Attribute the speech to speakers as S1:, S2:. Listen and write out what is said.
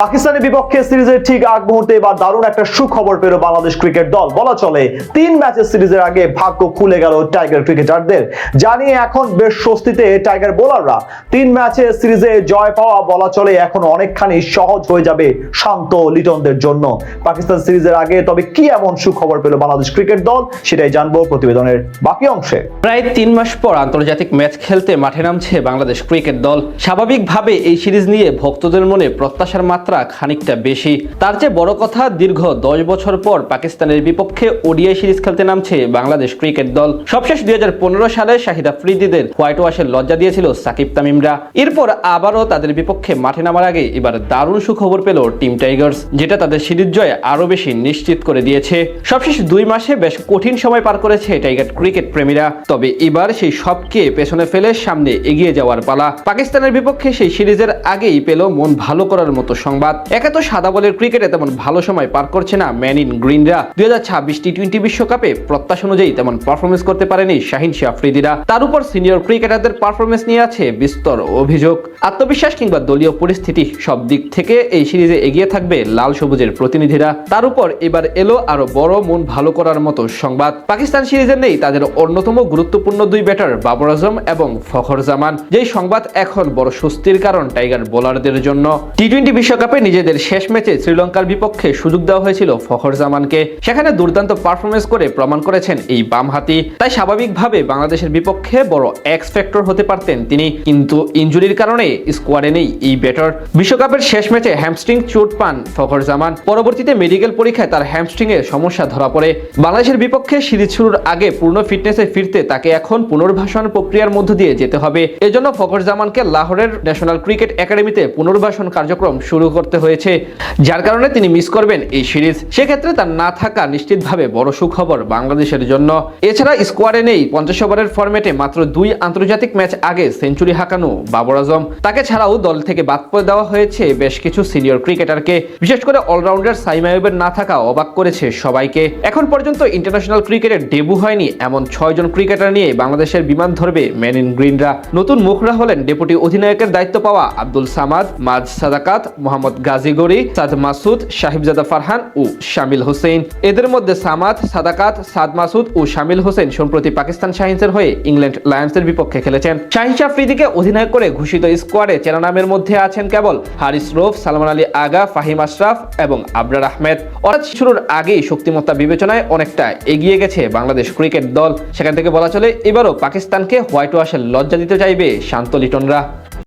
S1: পাকিস্তানের বিপক্ষে সিরিজের ঠিক আগ মুহূর্তে এবার দারুণ একটা সুখবর পেল বাংলাদেশ ক্রিকেট দল। বলা চলে 3 ম্যাচের সিরিজের আগে ভাগ্য খুলে গেল টাইগার ক্রিকেটারদের। জানিয়ে এখন বেশ স্বস্তিতে টাইগার বোলাররা। 3 ম্যাচের সিরিজে জয় পাওয়া বলা চলে এখন অনেকখানি সহজ হয়ে যাবে শান্ত লিটনদের জন্য পাকিস্তান সিরিজের আগে। তবে কি এমন সুখবর পেল বাংলাদেশ ক্রিকেট দল সেটাই জানবো প্রতিবেদনের বাকি অংশে।
S2: প্রায় 3 মাস পর আন্তর্জাতিক ম্যাচ খেলতে মাঠে নামছে বাংলাদেশ ক্রিকেট দল। স্বাভাবিকভাবে এই সিরিজ নিয়ে ভক্তদের মনে প্রত্যাশার মাত্রা খানিকটা বেশি। তার চেয়ে বড় কথা, দীর্ঘ 10 বছর পর পাকিস্তানের বিপক্ষে ওডিআই সিরিজ খেলতে নামছে বাংলাদেশ ক্রিকেট দল। সবশেষ 2015 সালে শাহিদ আফ্রিদিদের হোয়াইট ওয়াশের লজ্জা দিয়েছিল সাকিব তামিমরা। এরপর আবারও তাদের বিপক্ষে মাঠে নামার আগে এবার দারুণ সুখবর পেল টিম টাইগার্স, যেটা তাদের সিরিজ জয় আরো বেশি নিশ্চিত করে দিয়েছে। সবশেষ 2 মাসে বেশ কঠিন সময় পার করেছে টাইগার ক্রিকেট প্রেমীরা। তবে এবার সেই সবকে পেছনে ফেলে সামনে এগিয়ে যাওয়ার পালা। পাকিস্তানের বিপক্ষে সেই সিরিজের আগেই পেল মন ভালো করার মতো সংবাদ। একে তো সাদা বলের ক্রিকেটে তেমন ভালো সময় পার করছে না ম্যান ইন গ্রিনরা। 2026 টি-20 বিশ্বকাপে প্রত্যাশা অনুযায়ী তেমন পারফরমেন্স করতে পারেনি শাহিন শাহ আফ্রিদিরা। তার উপর সিনিয়র ক্রিকেটারদের পারফরমেন্স নিয়ে আছে বিস্তর অভিযোগ। আত্মবিশ্বাস কিংবা দলীয় পরিস্থিতি সব দিক থেকে এই সিরিজে এগিয়ে থাকবে লাল সবুজের প্রতিনিধিরা। তার উপর এবার এলো আরো বড় মন ভালো করার মতো সংবাদ। পাকিস্তান সিরিজে নেই তাদের অন্যতম গুরুত্বপূর্ণ 2 ব্যাটার বাবর আজম এবং ফখর জামান। যেই সংবাদ এখন বড় স্বস্তির কারণ টাইগার বোলারদের জন্য। টি-20 বিশ্বকাপে নিজেদের শেষ ম্যাচে শ্রীলঙ্কার বিপক্ষে সুযোগ দেওয়া হয়েছিল ফখর জামানকে। সেখানে দুর্দান্ত পারফরমেন্স করে প্রমাণ করেছেন এই বামহাতি। তাই স্বাভাবিকভাবে বাংলাদেশের বিপক্ষে বড় এক্স ফ্যাক্টর হতে পারতেন তিনি, কিন্তু ইনজুরির কারণে স্কোয়াডে নেই এই ব্যাটার। বিশ্বকাপের শেষ ম্যাচে হ্যামস্ট্রিং চোট পান ফখর জামান। পরবর্তীতে মেডিকেল পরীক্ষায় তার হ্যামস্ট্রিং এর সমস্যা ধরা পড়ে। বাংলাদেশের বিপক্ষে সিরিজ শুরুর আগে পূর্ণ ফিটনেসে ফিরতে তাকে এখন পুনর্বাসন প্রক্রিয়ার মধ্য দিয়ে যেতে হবে। এজন্য ফখর জামানকে লাহোরের ন্যাশনাল ক্রিকেট একাডেমিতে পুনর্বাসন কার্যক্রম শুরু করতে হয়েছে, যার কারণে তিনি মিস করবেন এই সিরিজ। সেক্ষেত্রে তার না থাকা নিশ্চিতভাবে বড় সুখবর বাংলাদেশের জন্য। এছাড়া স্কোয়াডে নেই 50 ওভারের ফরম্যাটে মাত্র 2 আন্তর্জাতিক ম্যাচ আগে সেঞ্চুরি হাঁকানো বাবর আজম। তাকে ছাড়াও দল থেকে বাদ পড়ে দেওয়া হয়েছে বেশ কিছু সিনিয়র ক্রিকেটারকে। বিশেষ করে অলরাউন্ডার সাইম আইয়ুবের না থাকা অবাক করেছে সবাইকে। এখন পর্যন্ত ইন্টারন্যাশনাল ক্রিকেটের ডেবু হয়নি এমন 6 জন ক্রিকেটার নিয়ে বাংলাদেশের বিমান ধরবে ম্যান ইন গ্রিনরা। নতুন মুখরা হলেন ডেপুটি অধিনায়কের দায়িত্ব পাওয়া আব্দুল সামাদ, মাজ সাদাকাত, মোহাম্মদ গাজী গরি, সাদ মাসুদ, সাহিবজাদা ফারহান ও শামিল হোসেন। এদের মধ্যে সামাদ, সাদাকাত, সাদ মাসুদ ও শামিল হোসেন সম্প্রতি পাকিস্তান শাহিনসের হয়ে ইংল্যান্ড লায়ন্সের বিপক্ষে খেলেছেন। শাহিন শাহ আফ্রিদিকে অধিনায়ক করে ঘোষিত স্কোয়াডে চেনা নামের মধ্যে আছেন কেবল হারিস রৌফ, সালমান আলী আগা, ফাহিম আশরাফ এবং আবরার আহমেদ। অর্থাৎ শুরুর আগেই শক্তিমত্তা বিবেচনায় অনেকটা এগিয়ে গেছে বাংলাদেশ ক্রিকেট দল। সেখান থেকে বলা চলে এবারও পাকিস্তানকে হোয়াইট ওয়াশের লজ্জা দিতে চাইবে শান্ত লিটনরা।